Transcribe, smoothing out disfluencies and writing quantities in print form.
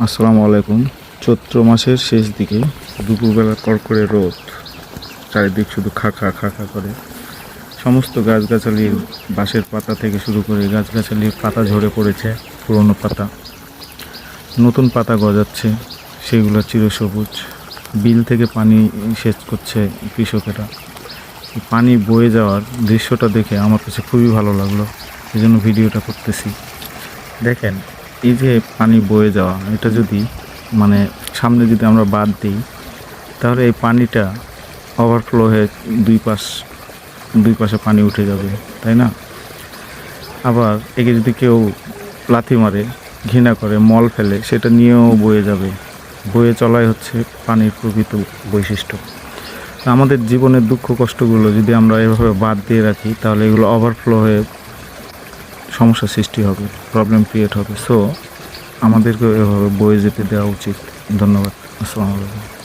আসসালামু আলাইকুম। চৈত্র মাসের শেষ দিকে দুপুরবেলা কড়কড়ে রোদ, চারিদিক শুধু খা খা করে। সমস্ত গাছগাছালির বাঁশের পাতা থেকে শুরু করে গাছগাছালির পাতা ঝরে পড়েছে, পুরনো পাতা, নতুন পাতা গজাচ্ছে, সেগুলো চিরসবুজ। বিল থেকে পানি সেচ করছে কৃষকেরা। এই পানি বয়ে যাওয়ার দৃশ্যটা দেখে আমার কাছে খুবই ভালো লাগলো, এই জন্য ভিডিওটা করতেছি। দেখেন, এই যে পানি বয়ে যাওয়া, এটা যদি সামনে যদি আমরা বাদ দিই, তাহলে এই পানিটা ওভারফ্লো হয়ে দুই পাশে পানি উঠে যাবে, তাই না? আবার একে যদি কেউ লাথি মারে, ঘৃণা করে, মল ফেলে, সেটা নিয়েও বয়ে যাবে। বয়ে চলাই হচ্ছে পানির প্রকৃত বৈশিষ্ট্য। আমাদের জীবনের দুঃখ কষ্টগুলো যদি আমরা এভাবে বাদ দিয়ে রাখি, তাহলে এগুলো ওভারফ্লো হয়ে সমস্যা সৃষ্টি হবে, প্রবলেম ক্রিয়েট হবে। সো আমাদেরকে এভাবে বয়ে যেতে দেওয়া উচিত। ধন্যবাদ। আসসালামু আলাইকুম।